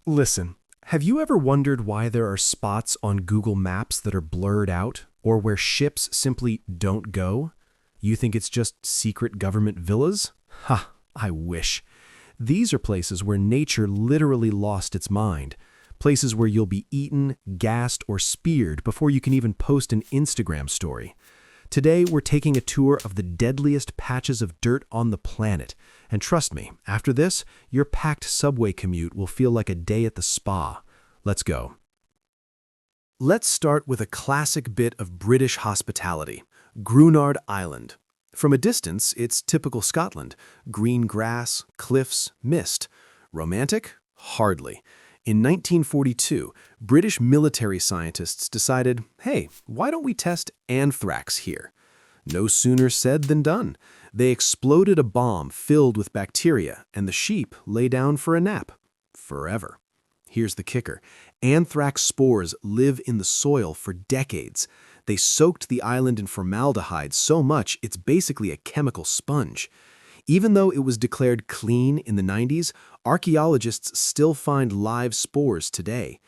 Listen, have you ever wondered why there are spots on Google Maps that are blurred out, or where ships simply don't go? You think it's just secret government villas? Ha, I wish. These are places where nature literally lost its mind. Places where you'll be eaten, gassed, or speared before you can even post an Instagram story. Today, we're taking a tour of the deadliest patches of dirt on the planet. And trust me, after this, your packed subway commute will feel like a day at the spa. Let's go. Let's start with a classic bit of British hospitality, Grunard Island. From a distance, it's typical Scotland. Green grass, cliffs, mist. Romantic? Hardly. In 1942, British military scientists decided, hey, why don't we test anthrax here? No sooner said than done. They exploded a bomb filled with bacteria, and the sheep lay down for a nap. Forever. Here's the kicker. Anthrax spores live in the soil for decades. They soaked the island in formaldehyde so much it's basically a chemical sponge. Even though it was declared clean in the 90s, archaeologists still find live spores today.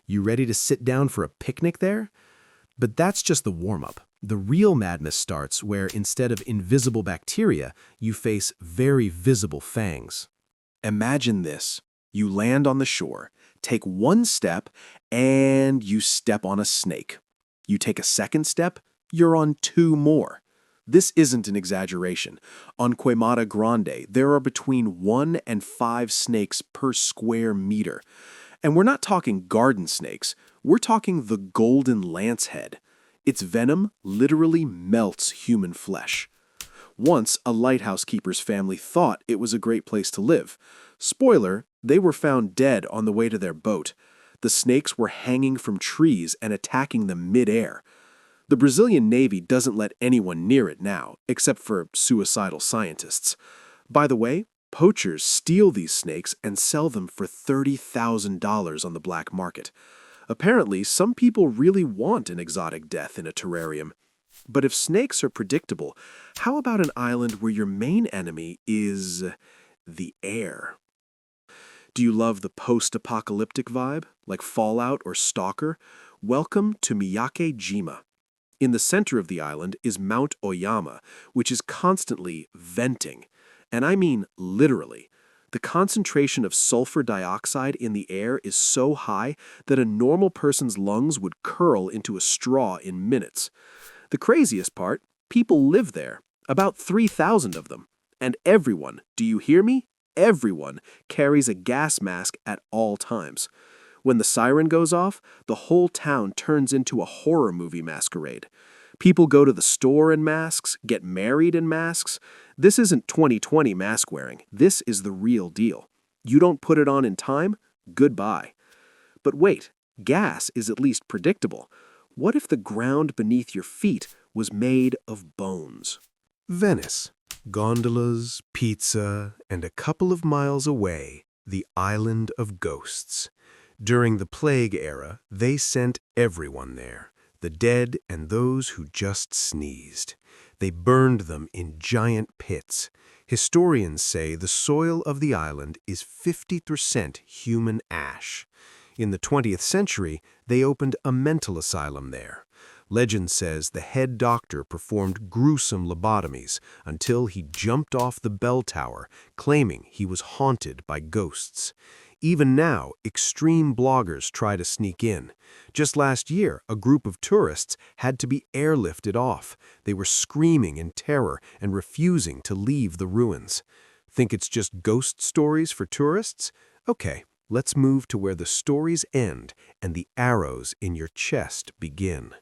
You ready to sit down for a picnic there? But that's just the warm-up. The real madness starts where instead of invisible bacteria, you face very visible fangs. Imagine this. You land on the shore, take one step, and you step on a snake. You take a second step, you're on two more. This isn't an exaggeration. On Queimada Grande, there are between 1 and 5 snakes per square meter. And we're not talking garden snakes, we're talking the golden lancehead. Its venom literally melts human flesh. Once, a lighthouse keeper's family thought it was a great place to live. Spoiler, they were found dead on the way to their boat. The snakes were hanging from trees and attacking them mid-air. The Brazilian Navy doesn't let anyone near it now, except for suicidal scientists. By the way, poachers steal these snakes and sell them for $30,000 on the black market. Apparently, some people really want an exotic death in a terrarium. But if snakes are predictable, how about an island where your main enemy is the air? Do you love the post-apocalyptic vibe, like Fallout or Stalker? Welcome to Miyake-jima. In the center of the island is Mount Oyama, which is constantly venting. And I mean literally. The concentration of sulfur dioxide in the air is so high that a normal person's lungs would curl into a straw in minutes. The craziest part, people live there, about 3,000 of them. And everyone, do you hear me? Everyone carries a gas mask at all times. When the siren goes off, the whole town turns into a horror movie masquerade. People go to the store in masks, get married in masks. This isn't 2020 mask wearing. This is the real deal. You don't put it on in time? Goodbye. But wait, gas is at least predictable. What if the ground beneath your feet was made of bones? Venice. Gondolas, pizza, and a couple of miles away, the Island of Ghosts. During the Plague era, they sent everyone there, the dead and those who just sneezed. They burned them in giant pits. Historians say the soil of the island is 50% human ash. In the 20th century, they opened a mental asylum there. Legend says the head doctor performed gruesome lobotomies until he jumped off the bell tower, claiming he was haunted by ghosts. Even now, extreme bloggers try to sneak in. Just last year, a group of tourists had to be airlifted off. They were screaming in terror and refusing to leave the ruins. Think it's just ghost stories for tourists? Okay, let's move to where the stories end and the arrows in your chest begin.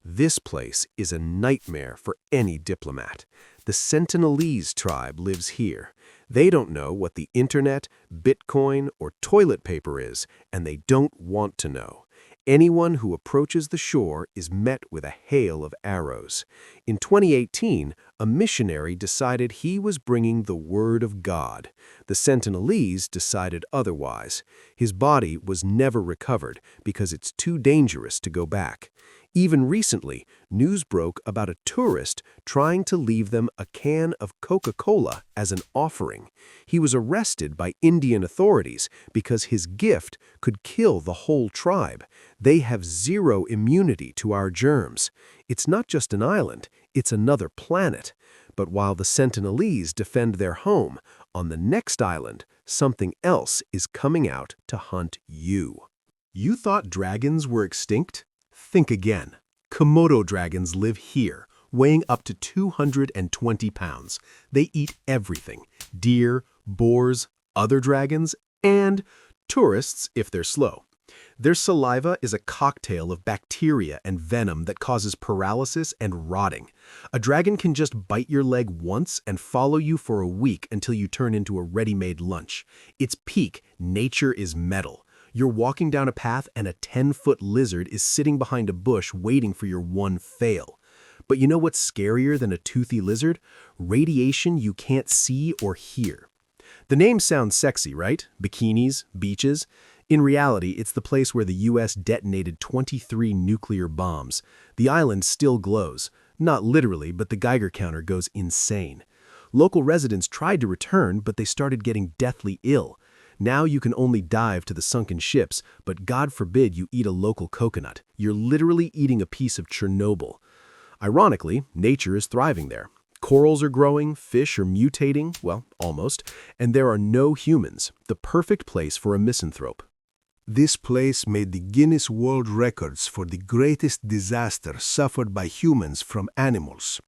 This place is a nightmare for any diplomat. The Sentinelese tribe lives here. They don't know what the internet, Bitcoin, or toilet paper is, and they don't want to know. Anyone who approaches the shore is met with a hail of arrows. In 2018, a missionary decided he was bringing the Word of God. The Sentinelese decided otherwise. His body was never recovered because it's too dangerous to go back. Even recently, news broke about a tourist trying to leave them a can of Coca-Cola as an offering. He was arrested by Indian authorities because his gift could kill the whole tribe. They have zero immunity to our germs. It's not just an island, it's another planet. But while the Sentinelese defend their home, on the next island, something else is coming out to hunt you. You thought dragons were extinct? Think again. Komodo dragons live here, weighing up to 220 pounds. They eat everything: deer, boars, other dragons, and tourists if they're slow. Their saliva is a cocktail of bacteria and venom that causes paralysis and rotting. A dragon can just bite your leg once and follow you for a week until you turn into a ready-made lunch. Its peak, nature is metal. You're walking down a path and a 10-foot lizard is sitting behind a bush waiting for your one fail. But you know what's scarier than a toothy lizard? Radiation you can't see or hear. The name sounds sexy, right? Bikinis, beaches. In reality, it's the place where the US detonated 23 nuclear bombs. The island still glows. Not literally, but the Geiger counter goes insane. Local residents tried to return, but they started getting deathly ill. Now you can only dive to the sunken ships, but God forbid you eat a local coconut. You're literally eating a piece of Chernobyl. Ironically, nature is thriving there. Corals are growing, fish are mutating, well, almost, and there are no humans, the perfect place for a misanthrope. This place made the Guinness World Records for the greatest disaster suffered by humans from animals.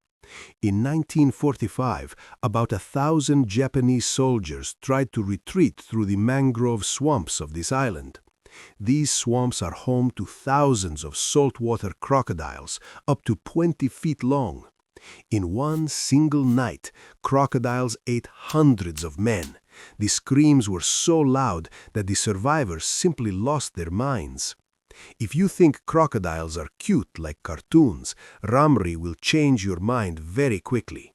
In 1945, about 1,000 Japanese soldiers tried to retreat through the mangrove swamps of this island. These swamps are home to thousands of saltwater crocodiles, up to 20 feet long. In one single night, crocodiles ate hundreds of men. The screams were so loud that the survivors simply lost their minds. If you think crocodiles are cute like cartoons, Ramri will change your mind very quickly.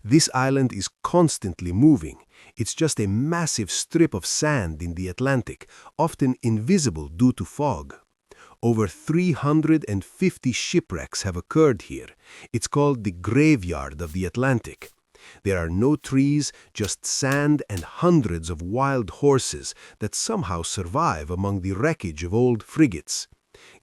This island is constantly moving. It's just a massive strip of sand in the Atlantic, often invisible due to fog. Over 350 shipwrecks have occurred here. It's called the graveyard of the Atlantic. There are no trees, just sand and hundreds of wild horses that somehow survive among the wreckage of old frigates.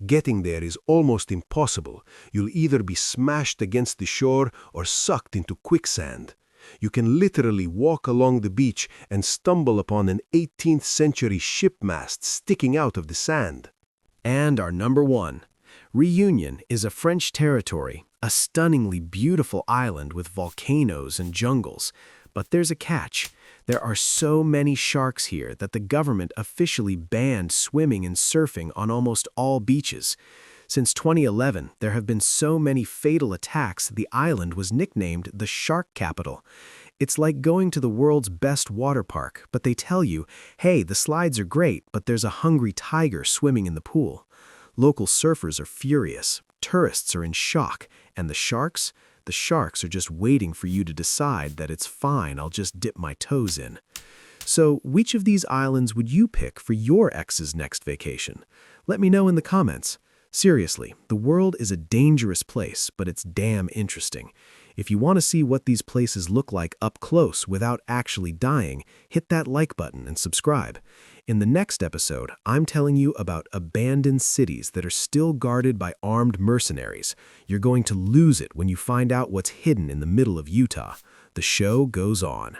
Getting there is almost impossible. You'll either be smashed against the shore or sucked into quicksand. You can literally walk along the beach and stumble upon an 18th century shipmast sticking out of the sand. And our number one. Réunion is a French territory, a stunningly beautiful island with volcanoes and jungles. But there's a catch. There are so many sharks here that the government officially banned swimming and surfing on almost all beaches. Since 2011, there have been so many fatal attacks the island was nicknamed the Shark Capital. It's like going to the world's best water park, but they tell you, hey, the slides are great, but there's a hungry tiger swimming in the pool. Local surfers are furious, tourists are in shock, and the sharks are just waiting for you to decide that it's fine, I'll just dip my toes in. So, which of these islands would you pick for your ex's next vacation? Let me know in the comments. Seriously, the world is a dangerous place, but it's damn interesting. If you want to see what these places look like up close without actually dying, hit that like button and subscribe. In the next episode, I'm telling you about abandoned cities that are still guarded by armed mercenaries. You're going to lose it when you find out what's hidden in the middle of Utah. The show goes on.